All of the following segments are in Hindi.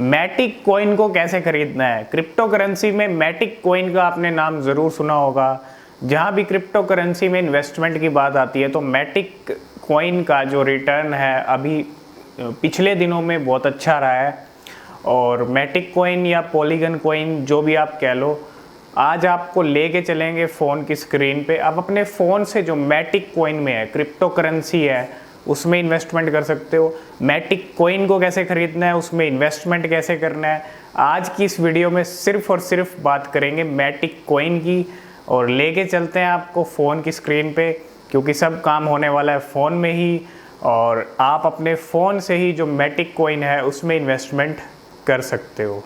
मैटिक कॉइन को कैसे खरीदना है। क्रिप्टो करेंसी में मैटिक कॉइन का आपने नाम ज़रूर सुना होगा। जहाँ भी क्रिप्टो करेंसी में इन्वेस्टमेंट की बात आती है तो मैटिक कॉइन का जो रिटर्न है अभी पिछले दिनों में बहुत अच्छा रहा है। और मैटिक कॉइन या पॉलीगन कॉइन जो भी आप कह लो, आज आपको लेके चलेंगे फ़ोन की स्क्रीन पे। आप अपने फ़ोन से जो मैटिक कॉइन में है, क्रिप्टो करेंसी है, उसमें इन्वेस्टमेंट कर सकते हो। मैटिक कॉइन को कैसे खरीदना है, उसमें इन्वेस्टमेंट कैसे करना है, आज की इस वीडियो में सिर्फ और सिर्फ बात करेंगे मैटिक कॉइन की। और लेके चलते हैं आपको फ़ोन की स्क्रीन पे, क्योंकि सब काम होने वाला है फ़ोन में ही। और आप अपने फ़ोन से ही जो मैटिक कॉइन है उसमें इन्वेस्टमेंट कर सकते हो।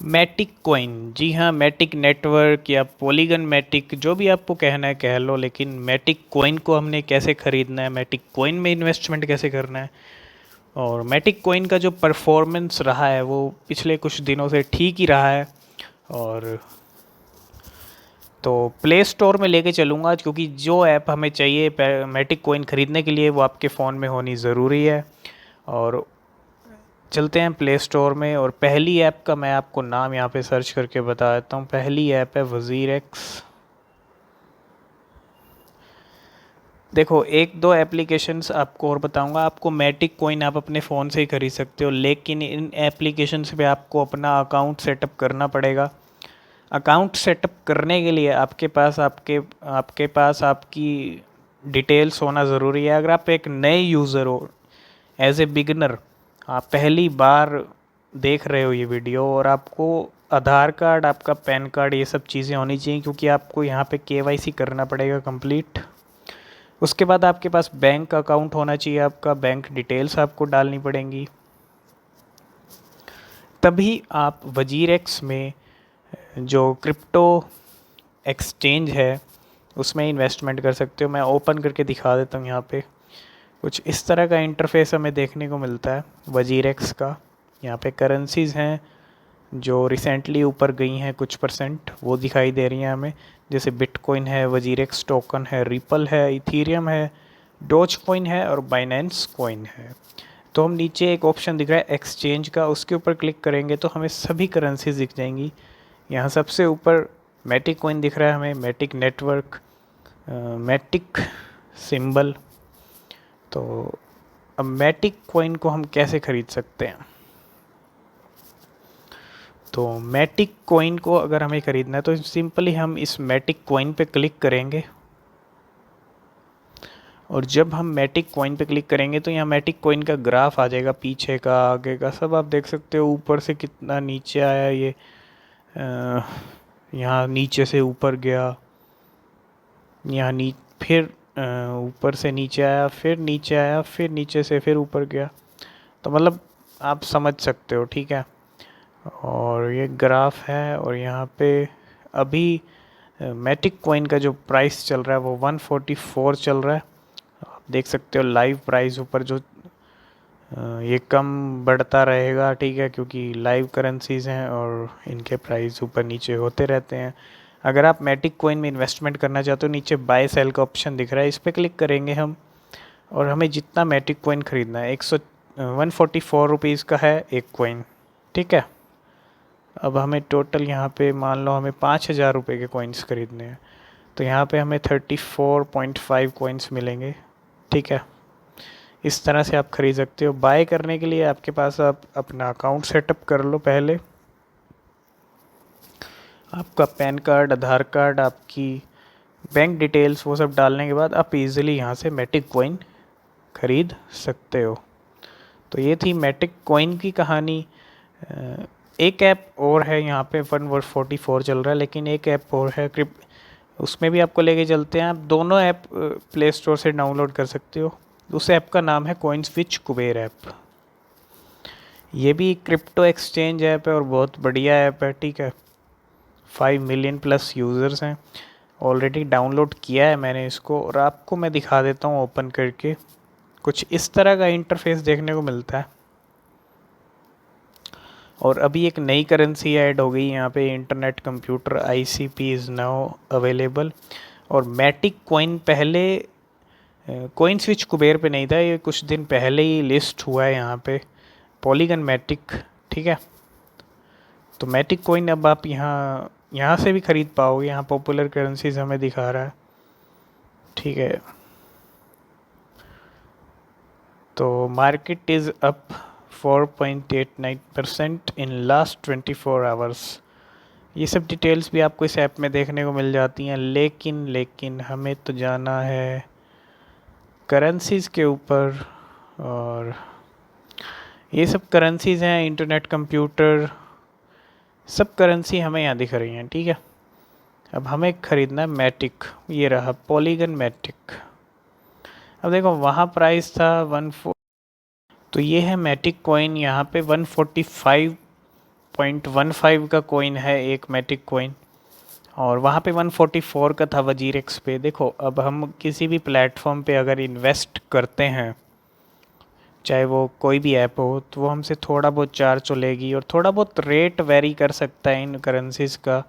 मैटिक कॉइन, जी हाँ, मैटिक नेटवर्क या पॉलीगन मैटिक, जो भी आपको कहना है कह लो, लेकिन मैटिक कॉइन को हमने कैसे ख़रीदना है, मैटिक कॉइन में इन्वेस्टमेंट कैसे करना है। और मैटिक कॉइन का जो परफॉर्मेंस रहा है वो पिछले कुछ दिनों से ठीक ही रहा है। और तो प्ले स्टोर में लेके चलूँगा, क्योंकि जो ऐप हमें चाहिए मैटिक कॉइन ख़रीदने के लिए वो आपके फ़ोन में होनी ज़रूरी है। और चलते हैं प्ले स्टोर में, और पहली ऐप का मैं आपको नाम यहाँ पे सर्च करके बता देता हूँ। पहली ऐप है वज़ीरएक्स। देखो, एक दो एप्लीकेशंस आपको और बताऊंगा। आपको मैटिक कॉइन आप अपने फ़ोन से ही खरीद सकते हो, लेकिन इन एप्लीकेशंस पे आपको अपना अकाउंट सेटअप करना पड़ेगा। अकाउंट सेटअप करने के लिए आपके पास आपकी डिटेल्स होना ज़रूरी है। अगर आप एक नए यूज़र हो, एज ए बिगनर, आप पहली बार देख रहे हो ये वीडियो, और आपको आधार कार्ड, आपका पैन कार्ड, ये सब चीज़ें होनी चाहिए, क्योंकि आपको यहाँ पे केवाईसी करना पड़ेगा कंप्लीट। उसके बाद आपके पास बैंक अकाउंट होना चाहिए, आपका बैंक डिटेल्स आपको डालनी पड़ेंगी, तभी आप वज़ीरएक्स में जो क्रिप्टो एक्सचेंज है उसमें इन्वेस्टमेंट कर सकते हो। मैं ओपन करके दिखा देता हूँ। यहाँ पे कुछ इस तरह का इंटरफेस हमें देखने को मिलता है वज़ीरएक्स का। यहाँ पे करेंसीज़ हैं जो रिसेंटली ऊपर गई हैं, कुछ परसेंट वो दिखाई दे रही हैं हमें, जैसे बिटकॉइन है, वज़ीरएक्स टोकन है, रिपल है, इथीरियम है, डोज कॉइन है और बाइनेंस कॉइन है। तो हम नीचे एक ऑप्शन दिख रहा है एक्सचेंज का, उसके ऊपर क्लिक करेंगे तो हमें सभी करेंसीज दिख जाएंगी। यहाँ सबसे ऊपर मैटिक कॉइन दिख रहा है हमें, मैटिक नेटवर्क, मैटिक सिंबल। तो अब मैटिक कॉइन को हम कैसे ख़रीद सकते हैं। तो मैटिक कॉइन को अगर हमें ख़रीदना है तो सिंपली हम इस मैटिक कॉइन पे क्लिक करेंगे, और जब हम मैटिक कॉइन पे क्लिक करेंगे तो यहाँ मैटिक कॉइन का ग्राफ आ जाएगा, पीछे का आगे का सब आप देख सकते हो। ऊपर से कितना नीचे आया ये, यहाँ नीचे से ऊपर गया, यहाँ फिर ऊपर से नीचे आया, फिर नीचे आया, फिर नीचे से फिर ऊपर गया। तो मतलब आप समझ सकते हो, ठीक है। और ये ग्राफ है, और यहाँ पे अभी मैटिक कॉइन का जो प्राइस चल रहा है वो 144 चल रहा है। आप देख सकते हो लाइव प्राइस ऊपर जो ये कम बढ़ता रहेगा, ठीक है, क्योंकि लाइव करेंसीज हैं और इनके प्राइस ऊपर नीचे होते रहते हैं। अगर आप मैटिक कॉइन में इन्वेस्टमेंट करना चाहते हो, नीचे बाय सेल का ऑप्शन दिख रहा है, इस पर क्लिक करेंगे हम, और हमें जितना मैटिक कॉइन ख़रीदना है 144 रुपीज़ का है एक कॉइन, ठीक है। अब हमें टोटल यहाँ पे मान लो हमें 5,000 रुपये के कॉइन्स ख़रीदने हैं, तो यहाँ पे हमें 34.5 कॉइन्स मिलेंगे, ठीक है। इस तरह से आप ख़रीद सकते हो। बाय करने के लिए आपके पास आप अपना अकाउंट सेटअप कर लो पहले। आपका पैन कार्ड, आधार कार्ड, आपकी बैंक डिटेल्स, वो सब डालने के बाद आप इजीली यहाँ से मैटिक कॉइन ख़रीद सकते हो। तो ये थी मैटिक कॉइन की कहानी। एक ऐप और है यहाँ पे 144 चल रहा है, लेकिन एक ऐप और है उसमें भी आपको लेके चलते हैं। आप दोनों ऐप प्ले स्टोर से डाउनलोड कर सकते हो। उस ऐप का नाम है कॉइनस्विच कुबेर ऐप। ये भी क्रिप्टो एक्सचेंज ऐप है और बहुत बढ़िया ऐप है, ठीक है। 5 मिलियन प्लस यूज़र्स हैं, ऑलरेडी डाउनलोड किया है मैंने इसको, और आपको मैं दिखा देता हूँ ओपन करके। कुछ इस तरह का इंटरफेस देखने को मिलता है। और अभी एक नई करेंसी ऐड हो गई यहाँ पे, internet computer ICP is now available. और मैटिक कॉइन पहले कॉइन स्विच कुबेर पे नहीं था, ये कुछ दिन पहले ही लिस्ट हुआ है यहाँ पे। पॉलीगन मैटिक, ठीक है। तो मैटिक कोइन अब आप यहाँ से भी ख़रीद पाओगे, यहाँ पॉपुलर करेंसीज हमें दिखा रहा है, ठीक है। तो market is up 4.89% in last 24 hours. ये सब डिटेल्स भी आपको इस ऐप में देखने को मिल जाती हैं, लेकिन हमें तो जाना है करेंसीज़ के ऊपर, और ये सब करेंसीज़ हैं, इंटरनेट, कंप्यूटर, सब करेंसी हमें यहाँ दिख रही हैं, ठीक है। अब हमें ख़रीदना है मैटिक, ये रहा पॉलीगन मैटिक। अब देखो वहाँ प्राइस था 14, तो ये है मैटिक कॉइन, यहाँ पे 145.15 का कॉइन है एक मैटिक कॉइन, और वहाँ पे 144 का था वजीरेक्स पे। देखो अब हम किसी भी प्लेटफॉर्म पे अगर इन्वेस्ट करते हैं, चाहे वो कोई भी ऐप हो, तो वो हमसे थोड़ा बहुत चार्ज तो लेगी, और थोड़ा बहुत रेट वेरी कर सकता है इन करेंसीज़ का,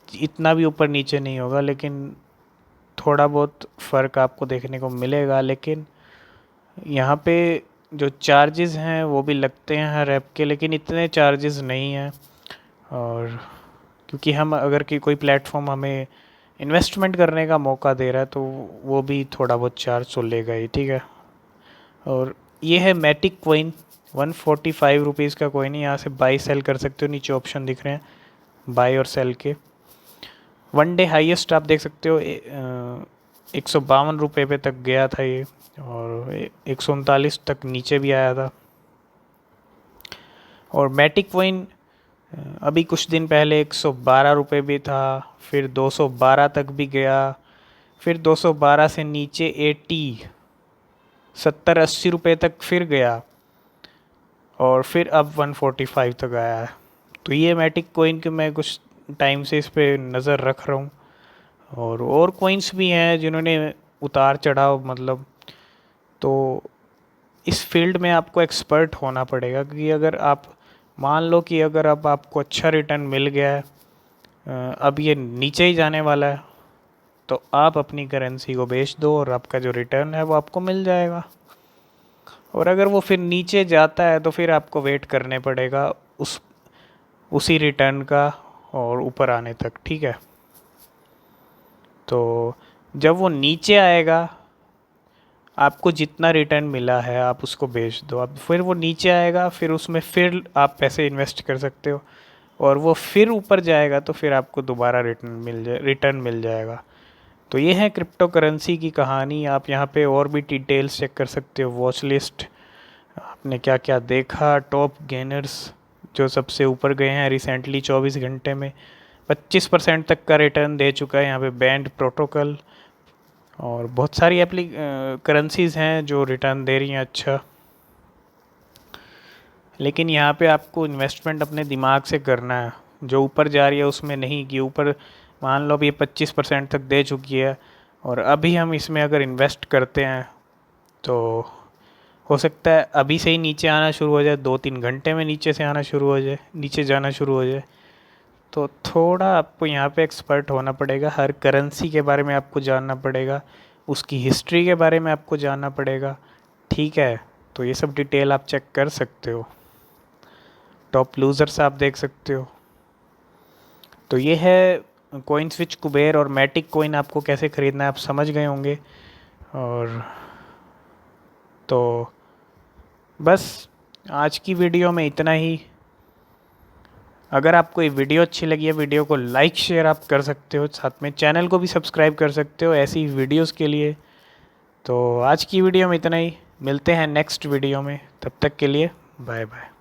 इतना भी ऊपर नीचे नहीं होगा, लेकिन थोड़ा बहुत फ़र्क आपको देखने को मिलेगा। लेकिन यहाँ पे जो चार्जेस हैं वो भी लगते हैं हर ऐप के, लेकिन इतने चार्जेस नहीं हैं, और क्योंकि हम अगर कि कोई प्लेटफॉर्म हमें इन्वेस्टमेंट करने का मौका दे रहा है, तो वो भी थोड़ा बहुत चार्ज तो लेगा ही, ठीक है। और ये है मैटिक कॉइन, 145 रुपीज़ का कॉइन है, यहाँ से बाई सेल कर सकते हो, नीचे ऑप्शन दिख रहे हैं बाई और सेल के। वन डे हाईएस्ट आप देख सकते हो 152 रुपये पे तक गया था ये, और 139 तक नीचे भी आया था। और मैटिक कॉइन अभी कुछ दिन पहले 112 रुपये भी था, फिर 212 तक भी गया, फिर 212 से नीचे 70-80 रुपये तक फिर गया, और फिर अब 145 तक आया है। तो ये मैटिक कॉइन के मैं कुछ टाइम से इस पे नज़र रख रहा हूँ, और कॉइन्स भी हैं जिन्होंने उतार चढ़ाव, मतलब, तो इस फील्ड में आपको एक्सपर्ट होना पड़ेगा, क्योंकि अगर आप मान लो कि अगर अब आपको अच्छा रिटर्न मिल गया है, अब ये नीचे ही जाने वाला है, तो आप अपनी करेंसी को बेच दो और आपका जो रिटर्न है वो आपको मिल जाएगा। और अगर वो फिर नीचे जाता है तो फिर आपको वेट करने पड़ेगा उसी रिटर्न का और ऊपर आने तक, ठीक है। तो जब वो नीचे आएगा, आपको जितना रिटर्न मिला है आप उसको बेच दो, अब फिर वो नीचे आएगा, फिर उसमें फिर आप पैसे इन्वेस्ट कर सकते हो, और वो फिर ऊपर जाएगा तो फिर आपको दोबारा रिटर्न मिल जाएगा। तो ये है क्रिप्टो करेंसी की कहानी। आप यहाँ पे और भी डिटेल्स चेक कर सकते हो, वॉच लिस्ट, आपने क्या क्या देखा, टॉप गेनर्स जो सबसे ऊपर गए हैं रिसेंटली 24 घंटे में 25% तक का रिटर्न दे चुका है यहाँ पे बैंड प्रोटोकॉल, और बहुत सारी करेंसीज़ हैं जो रिटर्न दे रही हैं अच्छा। लेकिन यहाँ पे आपको इन्वेस्टमेंट अपने दिमाग से करना है, जो ऊपर जा रही है उसमें नहीं, कि ऊपर मान लो अभी ये 25% तक दे चुकी है, और अभी हम इसमें अगर इन्वेस्ट करते हैं तो हो सकता है अभी से ही नीचे आना शुरू हो जाए, 2-3 घंटे में नीचे से आना शुरू हो जाए, नीचे जाना शुरू हो जाए। तो थोड़ा आपको यहाँ पे एक्सपर्ट होना पड़ेगा, हर करेंसी के बारे में आपको जानना पड़ेगा, उसकी हिस्ट्री के बारे में आपको जानना पड़ेगा, ठीक है। तो ये सब डिटेल आप चेक कर सकते हो, टॉप लूज़र्स आप देख सकते हो। तो ये है कॉइन स्विच कुबेर और मैटिक कॉइन आपको कैसे ख़रीदना है, आप समझ गए होंगे। और तो बस आज की वीडियो में इतना ही। अगर आपको ये वीडियो अच्छी लगी है, वीडियो को लाइक शेयर आप कर सकते हो, साथ में चैनल को भी सब्सक्राइब कर सकते हो ऐसी वीडियोस के लिए। तो आज की वीडियो में इतना ही, मिलते हैं नेक्स्ट वीडियो में, तब तक के लिए बाय बाय।